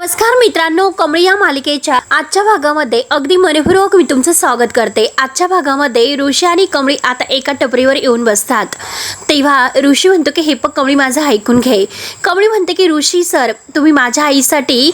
नमस्कार मित्रांनो, कमळी या मालिकेच्या आजच्या भागामध्ये अगदी मनपूर्वक मी तुमचं स्वागत करते। आजच्या भागामध्ये ऋषी आणि कमळी आता एका टपरीवर येऊन बसतात। तेव्हा ऋषी म्हणतो की हे पण कमळी माझं ऐकून घे। कमळी म्हणते की ऋषी सर, तुम्ही माझ्या आईसाठी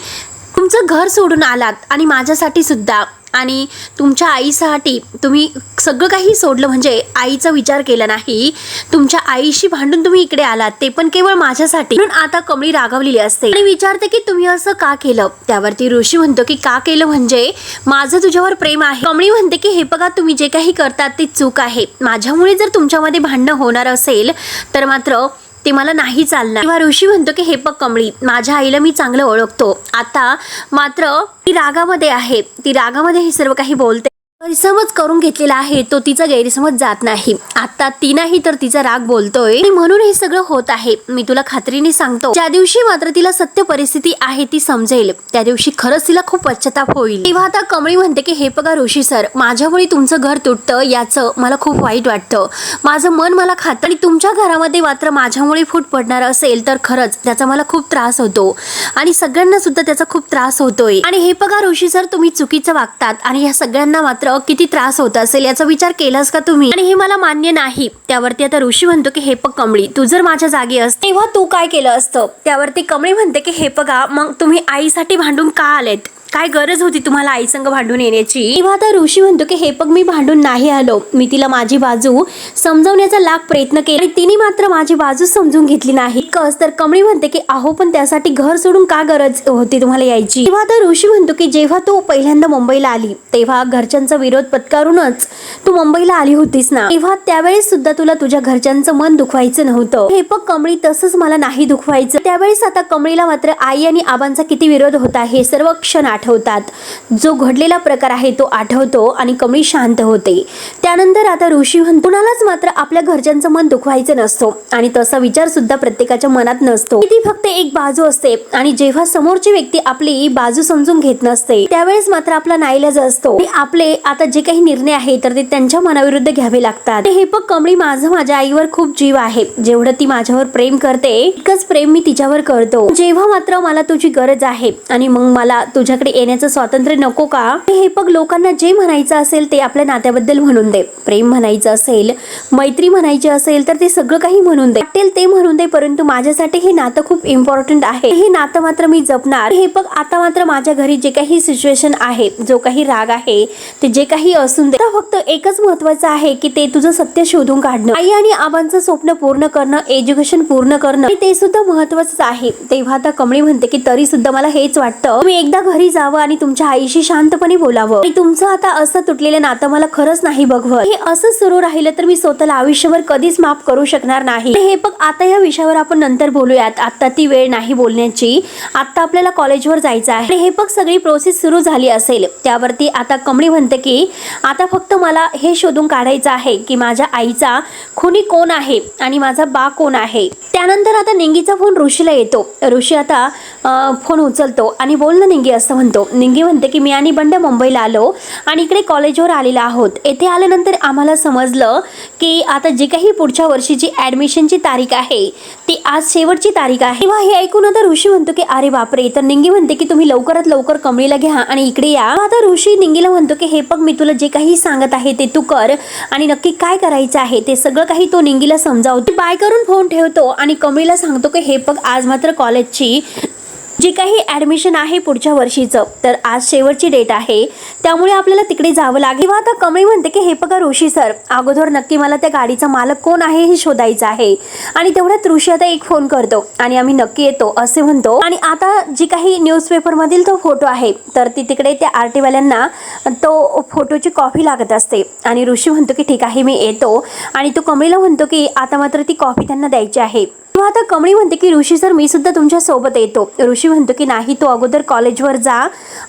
तुमचं घर सोडून आलात आणि माझ्यासाठी सुद्धा, आणि तुमच्या आईसाठी तुम्ही सगळं काही सोडलं, म्हणजे आईचा विचार केला नाही। तुमच्या आईशी भांडून तुम्ही इकडे आलात, ते पण केवळ माझ्यासाठी। म्हणून आता कमळी रागावलेली असते आणि विचारते की तुम्ही असं का केलं। त्यावरती ऋषी म्हणतो की का केलं म्हणजे माझं तुझ्यावर प्रेम आहे। कमळी म्हणते की हे बघा, तुम्ही जे काही करतात ते चूक आहे। माझ्यामुळे जर तुमच्यामध्ये भांडणं होणार असेल तर मात्र ते मला नाही चालणार। तेव्हा ऋषी म्हणतो की हे बघ कमळी, माझ्या आईला मी चांगलं ओळखतो। आता मात्र ती रागामध्ये आहे, ती रागामध्ये हे सर्व काही बोलते। गैरसमज करून घेतलेला आहे तो, तिचा गैरसमज जात नाही। आता ती नाही तर तिचा राग बोलतोय आणि म्हणून हे सगळं होत आहे। मी तुला खात्रीने सांगतो, ज्या दिवशी मात्र तिला सत्य परिस्थिती आहे ती समजेल, त्या दिवशी खरंच तिला खूप पश्चाताप होईल। तेव्हा आता कमळी म्हणते की हे बघा ऋषी सर, माझ्यामुळे तुमचं घर तुटतं याचं मला खूप वाईट वाटतं। माझं मन मला खातं आणि तुमच्या घरामध्ये मात्र माझ्यामुळे फूट पडणार असेल तर खरंच त्याचा मला खूप त्रास होतो आणि सगळ्यांना सुद्धा त्याचा खूप त्रास होतोय। आणि हे बघा ऋषी सर, तुम्ही चुकीचं वागतात आणि या सगळ्यांना मात्र किती त्रास होत असेल याचा विचार केलास का तुम्ही, आणि हे मला मान्य नाही। त्यावरती आता ऋषी म्हणतो की हे बघ कमळी, तू जर माझ्या जागी असते तेव्हा तू काय केलं असतं। त्यावरती कमळी म्हणते की हे बघा, मग तुम्ही आईसाठी भांडून का आलेत, काय गरज होती तुम्हाला आई संग भांडून येण्याची। तेव्हा आता ऋषी म्हणतो की हे बघ, मी भांडून नाही आलो, मी तिला माझी बाजू समजावण्याचा लाख प्रयत्न केला आणि तिने मात्र माझी बाजू समजून घेतली नाही। तर कमळी म्हणते की अहो, पण त्यासाठी घर सोडून का गरज होती तुम्हाला यायची। तेव्हा आता ऋषी म्हणतो की जेव्हा तू पहिल्यांदा मुंबईला आली तेव्हा घरच्यांचा विरोध पत्करूनच तू मुंबईला आली होतीस ना, तेव्हा त्यावेळेस सुद्धा तुला तुझ्या घरच्यांचं मन दुखवायचं नव्हतं। हे बघ कमळी, तसंच मला नाही दुखवायचं। त्यावेळेस आता कमळीला मात्र आई आणि आबांचा किती विरोध होता हे सर्व क्षण आठवतात। जो घडलेला प्रकार आहे तो आठवतो आणि कमळी शांत होते। त्यानंतर आता ऋषी म्हणतो, कुणालाच मात्र आपल्या घरच्यांचं मन दुखवायचं नसतो आणि तसा विचार सुद्धा प्रत्येकाच्या मनात नसतो। ती फक्त एक बाजू असते आणि जेव्हा समोरची व्यक्ती आपली बाजू समजून घेत नसते त्यावेळेस मात्र आपला नाईलाज असतो। आपले आता जे काही निर्णय आहे तर ते त्यांच्या मनाविरुद्ध घ्यावे लागतात। हे बघ कमळी, माझं माझ्या आईवर खूप जीव आहे। जेवढं ती माझ्यावर प्रेम करते इतकंच प्रेम मी तिच्यावर करतो। जेव्हा मात्र मला तुझी गरज आहे आणि मग मला तुझ्याकडे येण्याचं स्वातंत्र्य नको का। हे बघ, लोकांना जे म्हणायचं असेल ते आपल्या नात्याबद्दल म्हणून दे। प्रेम म्हणायचं असेल, मैत्री म्हणायची असेल तर ते सगळं काही म्हणून दे, वाटेल ते म्हणून दे, परंतु माझ्यासाठी हे नातं खूप इम्पॉर्टंट आहे। हे नातं मात्र मी जपणार। हे बघ, आता मात्र माझ्या घरी जे काही सिच्युएशन आहे, जो काही राग आहे, ते जे काही असून दे, फक्त एकच महत्वाचं आहे की ते तुझं सत्य शोधून काढणं, आई आणि आबांचं स्वप्न पूर्ण करणं, एज्युकेशन पूर्ण करणं, ते सुद्धा महत्वाचंच आहे। तेव्हा आता कमळी म्हणते की तरी सुद्धा मला हेच वाटतं, तुम्ही एकदा घरी जावं आणि तुमच्या आईशी शांतपणे बोलावं आणि तुमचं आता असं तुटलेलं नातं मला खरंच नाही बघवत। हे असंच सुरू राहिलं तर मी स्वतःला आयुष्यभर कधीच माफ करू शकणार नाही। हे बघ, आता या विषयावर आपण नंतर बोलूयात, आता ती वेळ नाही बोलण्याची। आता आपल्याला कॉलेजवर जायचं आहे। हे बघ, सगळी प्रोसेस सुरू झाली असेल। त्यावरती आता कमळी म्हणते की आता फक्त मला हे शोधून काढायचं आहे की माझ्या आईचा खुनी कोण आहे आणि माझा बा कोण आहे। त्यानंतर आता निंगीचा फोन ऋषीला येतो। ऋषी आता फोन उचलतो आणि बोल ना निंगी, असं म्हणतो। निंगी म्हणते की मी आणि बंड्या मुंबईला आलो आणि इकडे कॉलेजवर आलेला आहोत। येथे आल्यानंतर आम्हाला समजलं की आता जी काही पुढच्या वर्षीची ऍडमिशनची तारीख आहे ती आज शेवटची तारीख आहे। तेव्हा हे ऐकून आता ऋषी म्हणतो की अरे बापरे। तर निंगी म्हणते की तुम्ही लवकरात लवकर कमळीला घ्या आणि इकडे या। आता ऋषी निंगीला म्हणतो की हे बघ, मी तुला जे काही सांगत आहे ते तू कर आणि नक्की काय करायचं आहे ते सगळं काही तो निंगीला समजावतो। बाय करून फोन ठेवतो आणि कमळीला सांगतो की हे बघ, आज मात्र कॉलेजची जी काही ऍडमिशन आहे पुढच्या वर्षीचं, तर आज शेवटची डेट आहे, त्यामुळे आपल्याला तिकडे जावं लागेल। आता कमळी म्हणते की हे बघा ऋषी सर, अगोदर नक्की मला त्या गाडीचा मालक कोण आहे हे शोधायचं आहे आणि तेवढ्यात ऋषी आता एक फोन करतो आणि आम्ही नक्की येतो असे म्हणतो। आणि आता जी काही न्यूजपेपर मधील तो फोटो आहे तर ती तिकडे त्या आरटी वाल्यांना तो फोटोची कॉपी लागत असते आणि ऋषी म्हणतो की ठीक आहे मी येतो, आणि तो कमळीला म्हणतो की आता मात्र ती कॉपी त्यांना द्यायची आहे। तेव्हा आता कमळी म्हणते की ऋषी सर, मी सुद्धा तुमच्या सोबत येतो। ऋषी म्हणतो की नाही, तू अगोदर कॉलेजवर जा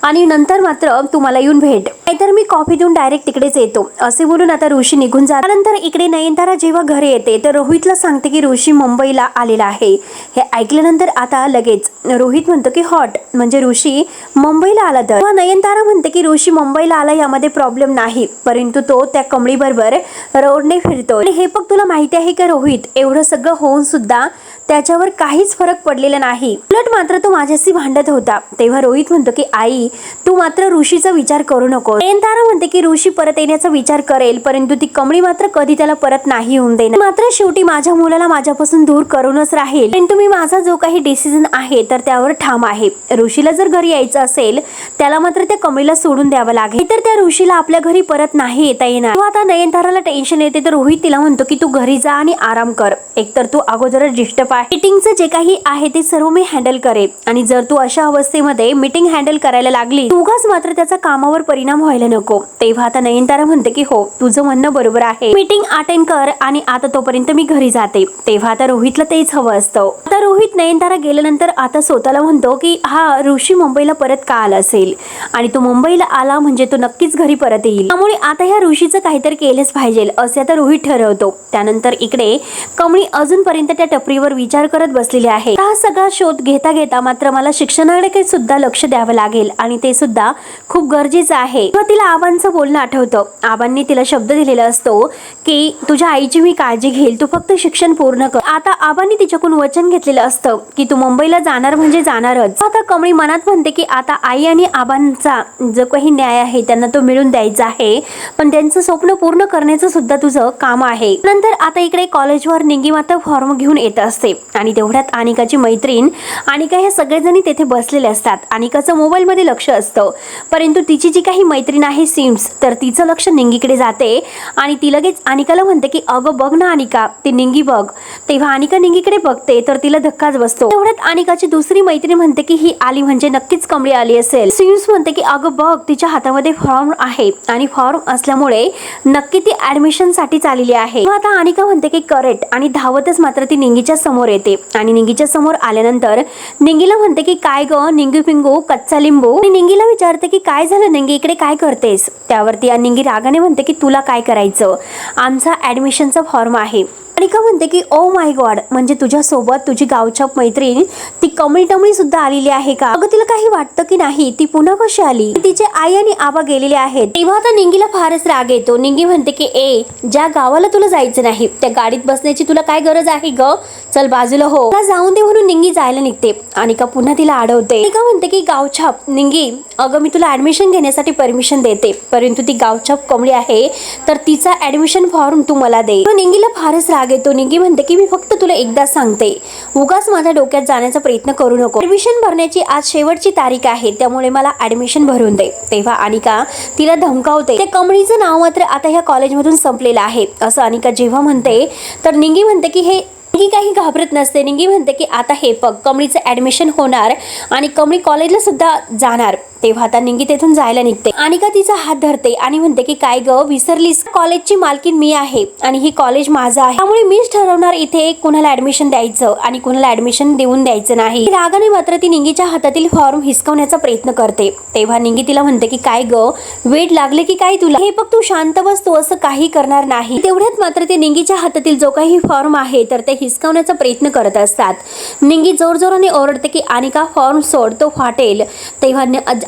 आणि नंतर मात्र तू मला येऊन भेट, नाहीतर मी कॉफी देऊन डायरेक्ट तिकडेच येतो, असे बोलून आता ऋषी निघून जात। त्यानंतर इकडे नयनतारा जेव्हा घरी येते तर रोहितला सांगते की ऋषी मुंबईला आलेला आहे। हे ऐकल्यानंतर आता लगेच रोहित म्हणतो की हॉट, म्हणजे ऋषी मुंबईला आला तर। नयनतारा म्हणते की ऋषी मुंबईला आला यामध्ये प्रॉब्लेम नाही, परंतु तो त्या कमळी बरोबर रोडने फिरतो। आणि हे पण तुला माहिती आहे का रोहित, एवढं सगळं होऊन सुद्धा त्याच्यावर काहीच फरक पडलेला नाही, उलट मात्र तो माझ्याशी भांडत होता. तेव्हा रोहित म्हणतो की आई, तू मात्र ऋषीचा विचार करू नको. नयनतारा म्हणते की ऋषी परत येण्याचा विचार करेल, परंतु ती कमळी मात्र कधी त्याला परत नाही येऊन देणार. मात्र शेवटी माझ्या मुलाला माझ्यापासून दूर करूनच राहील. परंतु मी माझा जो काही डिसिजन आहे तर त्यावर ठाम आहे. ऋषीला जर घरी यायचं असेल त्याला मात्र त्या कमळीला सोडून द्यावं लागेल, तर त्या ऋषीला आपल्या घरी परत नाही येता येणार. आता नयनताराला टेन्शन येते तर रोहित तिला म्हणतो की तू घरी जा आणि आराम कर. एकतर तू अगोदरच डिस्टर्ब आहे. मीटिंगचं जे काही आहे ते सर्व मी हँडल करेन, आणि जर तू अशा अवस्थेमध्ये मीटिंग हँडल करायला लागली उगाच मात्र त्याचा कामावर परिणाम व्हायला नको. तेव्हा आता नयनतारा म्हणते की हो, तुझं म्हणणं बरोबर आहे, मीटिंग अटेंड कर आणि आता तोपर्यंत मी घरी जाते. तेव्हा आता रोहितला तेच हवं असतं. आता रोहित नयनतारा गेल्यानंतर आता स्वतःला म्हणतो की हा ऋषी मुंबईला परत का आला असेल, आणि तो मुंबईला आला म्हणजे तो नक्कीच घरी परत येईल. त्यामुळे आता ह्या ऋषीचं काहीतरी केलंच पाहिजे असे आता रोहित ठरवतो. त्यानंतर इकडे कमळी अजूनपर्यंत त्या टपरीवर विचार करत बसलेली आहे. हा सगळा शोध घेता घेता मात्र मला शिक्षणाकडे सुद्धा लक्ष द्यावं लागेल, आणि ते सुद्धा खूप गरजेचं आहे. तेव्हा तिला आबांचं बोलणं आठवतं. आबांनी तिला शब्द दिलेला असतो की तुझ्या आईची मी काळजी घेईल, तू फक्त शिक्षण पूर्ण कर. आता आबांनी तिच्याकडून वचन घेतलेलं असतं की तू मुंबईला जाणार म्हणजे जाणारच. आता कमळी मनात म्हणते की आता आई आणि आबांचा जो काही न्याय आहे त्यांना तो मिळून द्यायचा आहे, पण त्यांचं स्वप्न पूर्ण करण्याचं सुद्धा तुझं काम आहे. नंतर आता इकडे कॉलेजवर निंगी मात्र फॉर्म घेऊन येत असते, आणि तेवढ्यात अनिकाची मैत्रीण अनिका हे सगळेजणी तेथे बसलेले असतात. अनिकाचं मोबाईलमध्ये लक्ष असतं, परंतु तिची जी काही मैत्रीण आहे सिम्स, तर तिचं लक्ष निंगीकडे जाते, आणि ती लगेच अनिकाला म्हणते की अगं बघ ना अनिका, ती निंगी बघ. तेव्हा अनिका निंगीकडे बघते तर तिला धक्काच बसतो. तेवढ्यात अनिकाची दुसरी मैत्रीण म्हणते की ही आली म्हणजे नक्कीच कमळी आली असेल. सिम्स म्हणते की अगं बघ, तिच्या हातामध्ये फॉर्म आहे, आणि फॉर्म असल्यामुळे नक्की ती ऍडमिशन साठी चाललेली आहे. आता अनिका म्हणते की करेक्ट, आणि धावतच मात्र ती निंगीच्या समोर येते. आणि निंगीच्या समोर आल्यानंतर निंगीला म्हणते की काय ग निंगू पिंगू कच्चा लिंबू. आणि निंगीला विचारते की काय झालं निंगी, इकडे काय करतेस. त्यावरती निंगी रागाने म्हणते की तुला काय करायचं, आमचा ऍडमिशनचा फॉर्म आहे. अनिका म्हणते की ओ माय गॉड, म्हणजे तुझ्या सोबत तुझी गावच्या मैत्रीण ती कमळी सुद्धा आलेली आहे का. अगं तिला काही वाटतं की नाही, ती पुन्हा कशी आली. तिचे आई आणि आबा गेलेले आहेत. तेव्हा आता निंगीला फारच राग येतो. निंगी म्हणते की ए, ज्या गावाला तुला जायचं नाही त्या गाडीत बसण्याची तुला काय गरज आहे ग, चल बाजूला हो. जाऊन दे म्हणून निंगी जायला निघते. अनिका पुन्हा तिला अडवते. अनिका म्हणते की गावछाप निंगी, अगं मी तुला ऍडमिशन घेण्यासाठी परमिशन देते, परंतु ती गावछाप कमळी आहे तर तिचा ऍडमिशन फॉर्म तू मला दे. निंगीला फारच राग येतो. निंगी म्हणते की मी फक्त तुला एकदा सांगते, उगाच माझ्या डोक्यात जाण्याचा प्रयत्न करू नको. ऍडमिशन भरण्याची आज शेवटची तारीख आहे, त्यामुळे मला ऍडमिशन भरून दे. तेव्हा अनिका तिला धमकावते. त्या कमळीचं नाव मात्र आता ह्या कॉलेजमधून संपलेलं आहे असं अनिका जेव्हा म्हणते तर निंगी म्हणते की हे निंगी काही घाबरत नसते. निंगी म्हणते की आता हे बघ, कमळीचं ऍडमिशन होणार आणि कमळी कॉलेजला सुद्धा जाणार. तेव्हा आता निंगी तेथून जायला निघते. अनिका तिचा हात धरते आणि म्हणते की काय ग विसरलीस, कॉलेजची मालकीन मी आहे आणि ही कॉलेज माझं आहे, त्यामुळे मीच ठरवणार इथे कुणाला ऍडमिशन द्यायचं आणि कुणाला ऍडमिशन देऊन द्यायचं नाही. रागाने मात्र ती निंगीच्या हातातील फॉर्म हिसकवण्याचा प्रयत्न करते. तेव्हा निंगी तिला म्हणते की काय ग वेट लागले की काय तुला, हे बघ तू शांत बस, तू असं काही करणार नाही. तेवढ्यात मात्र ते निंगीच्या हातातील जो काही फॉर्म आहे तर ते हिसकवण्याचा प्रयत्न करत असतात. निंगी जोरजोराने ओरडते की अनिका फॉर्म सोड, तो फाटेल. तेव्हा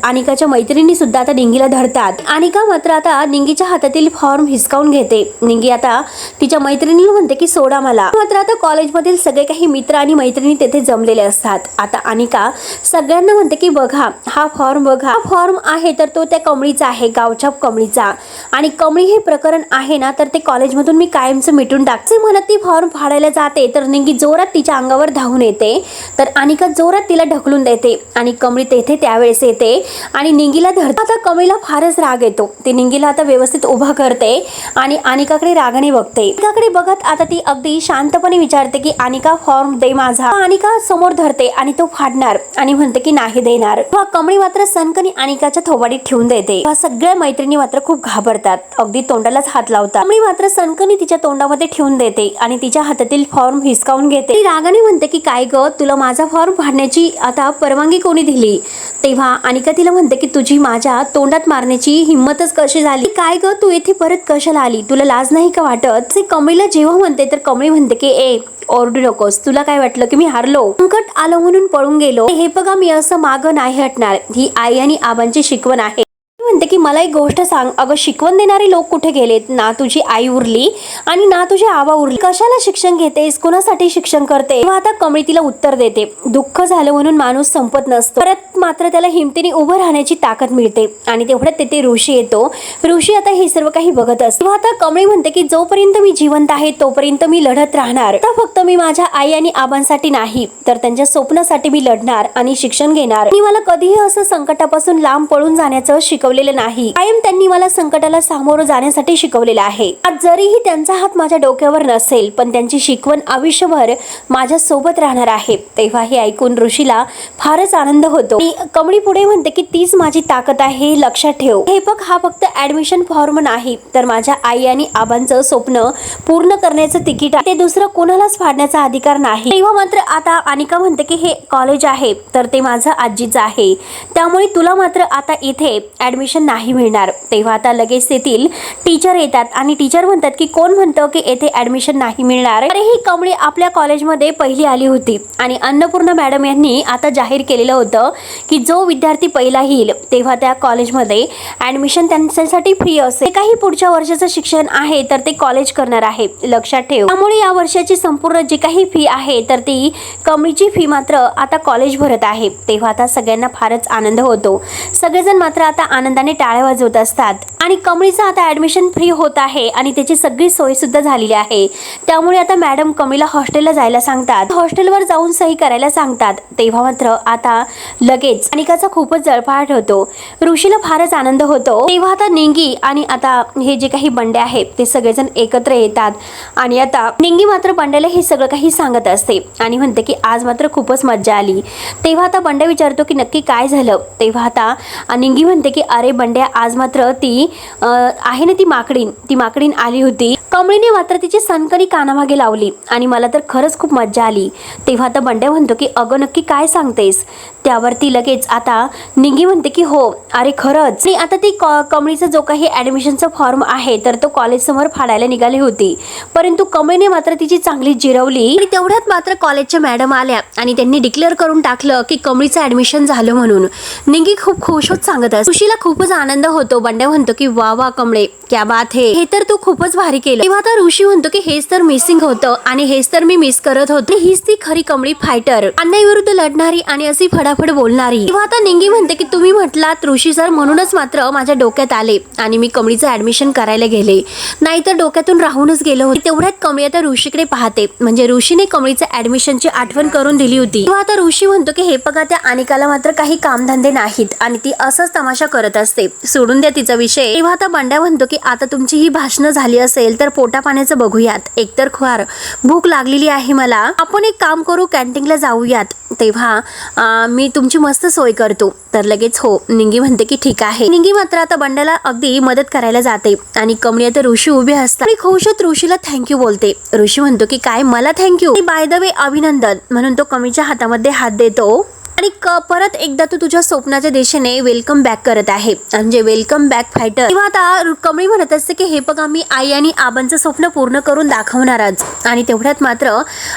अनिकाच्या मैत्रिणी सुद्धा आता निंगीला धरतात. अनिका मात्र आता निंगीच्या हातातील फॉर्म हिसकावून घेते. निंगी आता तिच्या मैत्रिणीला म्हणते की सोडा मला. मात्र आता कॉलेजमधील सगळे काही मित्र आणि मैत्रिणी तेथे जमलेले असतात. आता अनिका सगळ्यांना म्हणते की बघा हा फॉर्म बघा, हा फॉर्म आहे तर तो त्या कमळीचा आहे, गावच्या कमळीचा, आणि कमळी हे प्रकरण आहे ना तर ते कॉलेजमधून मी कायमचं मिटून टाकते म्हणत ती फॉर्म फाडायला जाते तर निंगी जोरात तिच्या अंगावर धावून येते. तर अनिका जोरात तिला ढकलून देते आणि कमळी तेथे त्यावेळेस येते आणि निंगीला धरते. आता कमळीला फारच राग येतो. ती निंगीला आता व्यवस्थित उभा करते आणि अनिकाकडे रागाने बघते. अनिकाकडे बघत आता ती अगदी शांतपणे विचारते की अनिका फॉर्म दे माझा. अनिका समोर धरते आणि तो फाडणार आणि म्हणते की नाही देणार. कमळी मात्र सनकनी अनिकाच्या थोबाडीत ठेवून देते. सगळ्या मैत्रिणी मात्र खूप घाबरतात, अगदी तोंडालाच हात लावतात. कमळी मात्र सनकनी तिच्या तोंडामध्ये ठेवून देते आणि तिच्या हातातील फॉर्म हिसकावून घेते. ती रागाने म्हणते की काय ग तुला माझा फॉर्म फाडण्याची आता परवानगी कोणी दिली. तेव्हा अनिका तिला म्हणते की तुझी माझ्या तोंडात मारण्याची हिंमतच कशी झाली, काय ग तू इथे परत कशाला आली, तुला लाज नाही का वाटत. ते कमळीला जेव्हा म्हणते तर कमळी म्हणते की ए ओरडू नकोस, तुला काय वाटलं की मी हारलो, संकट आलं म्हणून पळून गेलो, हे बघा मी असं मागं नाही हटणार, ही आई आणि आबांची शिकवण आहे. म्हणते की मला एक गोष्ट सांग, अगं शिकवण देणारे लोक कुठे गेलेत? ना तुझी आई उरली आणि ना तुझे आबा उरले. कशाला शिक्षण घेतेस? कोणासाठी शिक्षण करते? तेव्हा आता कमळी तिला उत्तर देते, दुःख झालं म्हणून माणूस संपत नसतो. परत मात्र त्याला हिमतीने उभं राहण्याची ताकद मिळते. आणि तेवढ्यात तिथे ऋषी येतो. ऋषी आता हे सर्व काही बघत असतो. तेव्हा आता कमळी म्हणते की जोपर्यंत मी जिवंत आहे तोपर्यंत मी लढत राहणार. आता फक्त मी माझ्या आई आणि आबांसाठी नाही तर त्यांच्या स्वप्नासाठी मी लढणार आणि शिक्षण घेणार. आणि मला कधीही असं संकटापासून लांब पळून जाण्याचं शिकवलेलं नाही. कायम त्यांनी मला संकटाला सामोरं जाण्यासाठी शिकवलेलं आहे. आज जरीही त्यांचा हात माझ्या डोक्यावर नसेल पण त्यांची शिकवण आयुष्यभर माझ्या सोबत राहणार आहे. तेव्हा हे ऐकून ऋषीला फारच आनंद होतो. आणि कमळी पुढे म्हणते की तीच माझी ताकद आहे, हे लक्षात ठेव. हे बघ, हा फक्त ऍडमिशन फॉर्म नाही तर माझ्या आई आणि आबांचं स्वप्न पूर्ण करण्याचं तिकीट आहे. ते दुसरं कोणालाच फाडण्याचा अधिकार नाही. तेव्हा मात्र आता अनिका म्हणते की हे कॉलेज आहे तर ते माझं आजीचं आहे, त्यामुळे तुला मात्र आता इथे ऍडमिशन नाही मिळणार. तेव्हा आता लगेच तेथील टीचर येतात आणि टीचर म्हणतात की कोण म्हणतं की येथे ऍडमिशन नाही मिळणार? अरे ही कमळी आपल्या कॉलेजमध्ये पहिली आली होती आणि अन्नपूर्णा मॅडम यांनी आता जाहीर केलेलं होतं की जो विद्यार्थी पहिला येईल तेव्हा त्या कॉलेजमध्ये ऍडमिशन त्यांच्यासाठी फ्री असेल. काही पुढच्या वर्षाचं शिक्षण आहे तर ते कॉलेज करणार आहे, लक्षात ठेव. त्यामुळे या वर्षाची संपूर्ण जी काही फी आहे तर ती कमळीची फी मात्र आता कॉलेज भरत आहे. तेव्हा आता सगळ्यांना फारच आनंद होतो. सगळेजण मात्र आता आनंदाने टाळ्या वाजवत असतात. आणि कमळीचं आता ऍडमिशन फ्री होत आहे आणि त्याची सगळी सोय सुद्धा झालेली आहे. त्यामुळे आता मॅडम कमळीला हॉस्टेलला जायला सांगतात. हॉस्टेलवर जाऊन सही करायला सांगतात. तेव्हा मात्र आता लगेच अनिकाचा खूपच जळफाट होतो. ऋषीला फारच आनंद होतो. तेव्हा आता निंगी आणि आता हे जे काही बंडे आहेत ते सगळेजण एकत्र येतात. आणि आता निंगी मात्र बंड्याला हे सगळं काही सांगत असते आणि म्हणते की आज मात्र खूपच मज्जा आली. तेव्हा आता बंड्या विचारतो की नक्की काय झालं? तेव्हा आता निंगी म्हणते की अरे बंड्या, आज मात्र ती आहे ना ती माकडीन आली होती. कमळीने मात्र तिची सनकरी कानामागे लावली आणि मला तर खरंच खूप मज्जा आली. तेव्हा आता बंड्या म्हणतो की अगं नक्की काय सांगतेस? त्यावरती लगेच आता निंगी म्हणते की हो, अरे खरंच. आणि आता ती कमळीचा जो काही ऍडमिशनचा फॉर्म आहे तर तो कॉलेज समोर फाडायला निघाली होती, परंतु कमळीने मात्र तिची चांगली जिरवली. आणि तेवढ्यात मात्र कॉलेजच्या मॅडम आल्या आणि त्यांनी डिक्लेअर करून टाकलं की कमळीचं ऍडमिशन झालं म्हणून. निंगी खूप खुश होत सांगत असते. ऋषीला खूपच आनंद होतो. बंड्या म्हणतो की वा वा कमळे, क्या बात है, हे तर तू खूपच भारी केलं. तेव्हा आता ऋषी म्हणतो की हेच तर मिसिंग होतं आणि हेच तर मी मिस करत होते. हीच ती खरी कमळी फायटर, अन्यायाविरुद्ध लढणारी आणि अशी फडाफड बोलणारी. तेव्हा आता निंगी म्हणते की तुम्ही म्हटलात ऋषी सर म्हणूनच मात्र माझ्या डोक्यात आले आणि मी कमळीचं ऍडमिशन करायला गेले, नाहीतर डोक्यातून राहूनच गेलो होते. तेवढ्यात कमळी आता ऋषीकडे पाहते. म्हणजे ऋषीने कमळीचं ऍडमिशनची आठवण करून दिली होती. तेव्हा आता ऋषी म्हणतो की हे बघा, त्या अनिकाला मात्र काही कामधंदे नाहीत आणि ती असंच तमाशा करत असते, सोडून द्या तिचा विषय. तेव्हा आता बंड्या म्हणतो की आता तुमची ही भाषणं झाली असेल तर पोटा पाण्याचं बघूयात. एकतर फार भूक लागलेली आहे मला. आपण एक काम करू, कॅन्टीनला जाऊयात. तेव्हा मी तुमची मस्त सोय करतो. तर लगेच हो, निंगी म्हणते की ठीक आहे. निंगी मात्र आता बंड्याला अगदी मदत करायला जाते आणि कमळी आता ऋषी उभे असतात आणि खुश होत ऋषीला थँक्यू बोलते. ऋषी म्हणतो की काय मला थँक्यू? बाय द वे अभिनंदन म्हणून तो कमळीच्या हातामध्ये हात देतो आणि परत एकदा तू तुझ्या स्वप्नाच्या दिशेने वेलकम बॅक करत आहे, म्हणजे वेलकम बॅक फायटर. तेव्हा आता कमळी म्हणत असते की हे बघा, मी आई आणि आबांचं स्वप्न पूर्ण करून दाखवणारच. आणि तेवढ्यात मात्र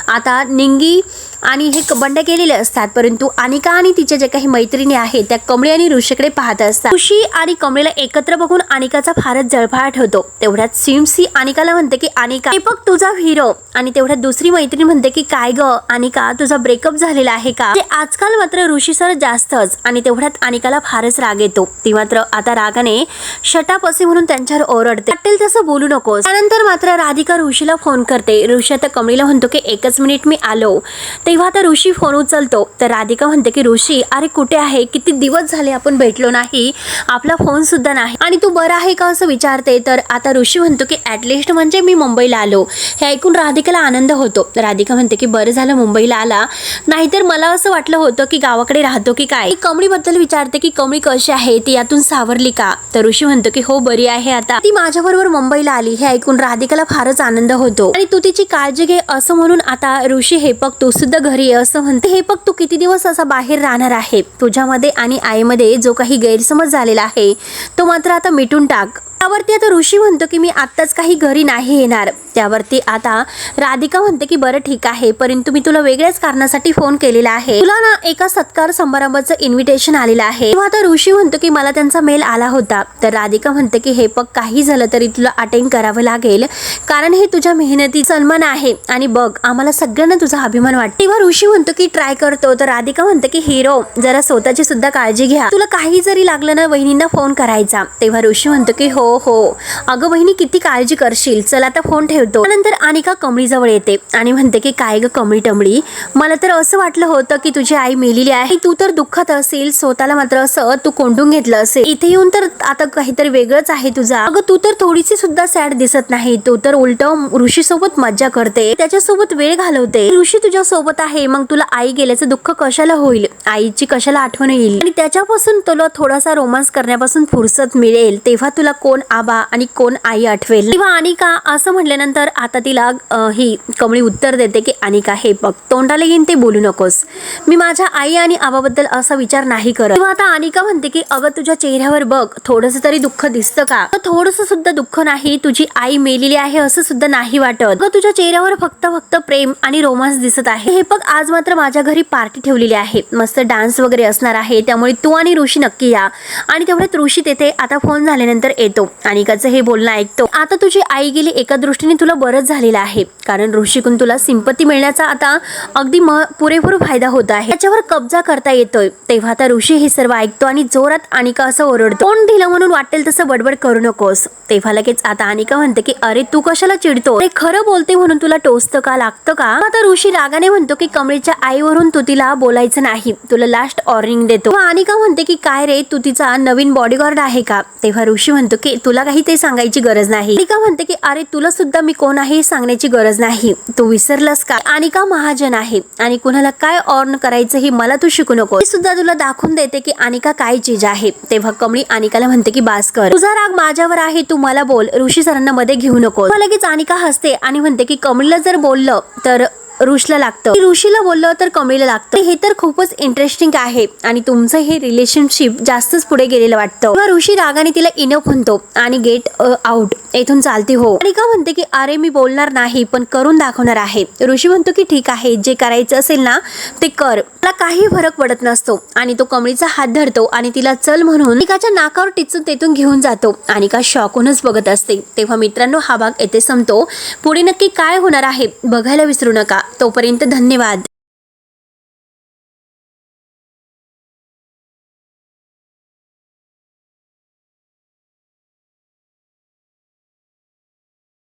आता निंगी आणि हे बंड्या गेलेले असतात, परंतु अनिका आणि तिच्या जे काही मैत्रिणी आहेत त्या कमळी आणि ऋषीकडे पाहत असतात. ऋषी आणि कमळीला एकत्र बघून अनिकाचा फारच जळफाट होतो. तेवढ्यात सिमसी अनिकाला म्हणते की अनिका, हे बघ तुझा हिरो. आणि तेवढ्यात दुसरी मैत्रीण म्हणते की काय ग अनिका, तुझा ब्रेकअप झालेला आहे का? आजकाल मात्र ऋषी सर जास्तच. आणि तेवढ्यात अनिकाला फारच राग येतो. ती मात्र आता रागाने शटाप असे म्हणून त्यांच्यावर ओरडते, वाटेल तसं बोलू नकोस. त्यानंतर मात्र राधिका ऋषीला फोन करते. ऋषी आता कमळीला म्हणतो की एकच मिनिट मी आलो. तेव्हा आता ऋषी फोन उचलतो. तर राधिका म्हणते की ऋषी, अरे कुठे आहे? किती दिवस झाले आपण भेटलो नाही, आपला फोन सुद्धा नाही आणि तू बरं आहे का असं विचारते. तर आता ऋषी म्हणतो की ऍटलिस्ट म्हणजे मी मुंबईला आलो. हे ऐकून राधिकाला आनंद होतो. राधिका म्हणते की बरं झालं मुंबईला आला, नाहीतर मला असं वाटलं होतं की गावाकडे राहतो की काय. कमळी बद्दल विचारते की कमळी कशी आहे, ती यातून सावरली का? तर ऋषी म्हणतो की हो बरी आहे, आता ती माझ्याबरोबर मुंबईला आली. हे ऐकून राधिकाला फारच आनंद होतो आणि तू तिची काळजी घे असं म्हणून आता ऋषी हे बघ तू सुद्धा घरी ये असं म्हणते. हे बघ तू किती दिवस असा बाहेर राहणार आहे, तुझ्यामध्ये आणि आईमध्ये जो काही गैरसमज झालेला आहे तो मात्र आता मिटून टाक. त्यावरती आता ऋषी म्हणतो की मी आत्ताच काही घरी नाही येणार. त्यावरती आता राधिका म्हणते की बरं ठीक आहे, परंतु मी तुला वेगळ्याच कारणासाठी फोन केलेला आहे. तुला ना एका सत्कार समारंभाचं इन्व्हिटेशन आलेलं आहे. तेव्हा आता ऋषी म्हणतो की मला त्यांचा मेल आला होता. तर राधिका म्हणते की हे बघ, काही झालं तरी तुला अटेंड करावं लागेल, कारण हे तुझ्या मेहनती सन्मान आहे आणि बघ आम्हाला सगळ्यांना तुझा अभिमान वाटतो. तेव्हा ऋषी म्हणतो की ट्राय करतो. तर राधिका म्हणते की हिरो, जरा स्वतःची सुद्धा काळजी घ्या. तुला काही जरी लागलं ना वहिनींना फोन करायचा. तेव्हा ऋषी म्हणतो की हो हो अगं बहिणी, किती काळजी करशील, चल आता फोन ठेवतो. नंतर अनिका कमळी जवळ येते आणि म्हणते की काय ग कमळी टमळी, मला तर असं वाटलं होतं की तुझी आई मेलेली आहे, तू तर दुःखात असेल, स्वतःला मात्र असं तू कोंडून घेतलं असेल. इथे येऊन तर आता काहीतरी वेगळंच आहे तुझा. अगं तू तर थोडीशी सुद्धा सॅड दिसत नाही, तू तर उलट ऋषी सोबत मज्जा करते, त्याच्यासोबत वेळ घालवते. ऋषी तुझ्या सोबत आहे, मग तुला आई गेल्याचं दुःख कशाला होईल, आईची कशाला आठवण येईल, आणि त्याच्यापासून तुला थोडासा रोमांस करण्यापासून फुरसत मिळेल. तेव्हा तुला कोण आबा आणि कोण आई आठवेल. तेव्हा अनिका असं म्हटल्यानंतर आता तिला ही कमळी उत्तर देते की अनिका हे बघ, तोंडाला येईन ते बोलू नकोस, मी माझ्या आई आणि आबाबद्दल असा विचार नाही करत. तेव्हा आता अनिका म्हणते की अगं तुझ्या चेहऱ्यावर बघ थोडंसं तरी दुःख दिसतं का, थोडंसं सुद्धा दुःख नाही, तुझी आई मेलेली आहे असं सुद्धा नाही वाटत. अगं तुझ्या चेहऱ्यावर फक्त प्रेम आणि रोमांस दिसत आहे. हे बघ आज मात्र माझ्या घरी पार्टी ठेवलेली आहे, मस्त डान्स वगैरे असणार आहे, त्यामुळे तू आणि ऋषी नक्की या. आणि तेवढ्यात ऋषी तेथे आता फोन झाल्यानंतर येतो. अनिकाचं हे बोलणं ऐकतो. आता तुझी आई गेली, एका दृष्टीने तुला बरंच झालेलं आहे, कारण ऋषीकडून तुला सिंपती मिळण्याचा आता अगदी पुरेपूर फायदा होत आहे, त्याच्यावर कब्जा करता येतोय. तेव्हा आता ऋषी हे सर्व ऐकतो आणि जोरात अनिका असं ओरडतो, कोण ढिलं म्हणून वाटेल तसं बडबड करू नकोस. तेव्हा लगेच आता अनिका म्हणते की अरे तू कशाला चिडतो, ते खरं बोलते म्हणून तुला टोचतं का, लागतं का. आता ऋषी रागाने म्हणतो की कमळीच्या आईवरून तू तिला बोलायचं नाही, तुला लास्ट वॉर्निंग देतो. अनिका म्हणते की काय रे, तू तिचा नवीन बॉडीगार्ड आहे का. तेव्हा ऋषी म्हणतो की तुला काही ते सांगायची गरज नाही. अनिका म्हणते की अरे तुला सुद्धा मी कोण आहे सांगण्याची गरज नाही, तू विसरलास का, अनिका महाजन आहे आणि कुणाला काय ऑर्न करायचं हे मला तू शिकू नको, मी सुद्धा तुला दाखवून देते की अनिका काय चीज आहे. तेव्हा कमळी अनिकाला म्हणते की बास कर, तुझा राग माझ्यावर आहे, तू मला बोल, ऋषी सरांना मध्ये घेऊ नको. लगेच अनिका हसते आणि म्हणते की कमळीला जर बोललं तर ऋषीला लागतं, ऋषीला बोललं तर कमळीला लागतं. हे तर खूपच इंटरेस्टिंग आहे आणि तुमचं हे रिलेशनशिप जास्तच पुढे गेलेलं वाटतं. ऋषी रागाने तिला इनफ म्हणतो आणि गेट आउट, इथून चालते हो. अनिका म्हणते की अरे मी बोलणार नाही पण करून दाखवणार आहे. ऋषी म्हणतो की ठीक आहे, जे करायचं असेल ना ते कर, मला काही फरक पडत नसतो. आणि तो कमळीचा हात धरतो आणि तिला चल म्हणून अनिकाच्या नाकावर टिचून तेथून घेऊन जातो. अनिका शॉकूनच बघत असते. तेव्हा मित्रांनो हा भाग येथे संपतो. पुढे नक्की काय होणार आहे बघायला विसरू नका. तोपर्यंत धन्यवाद.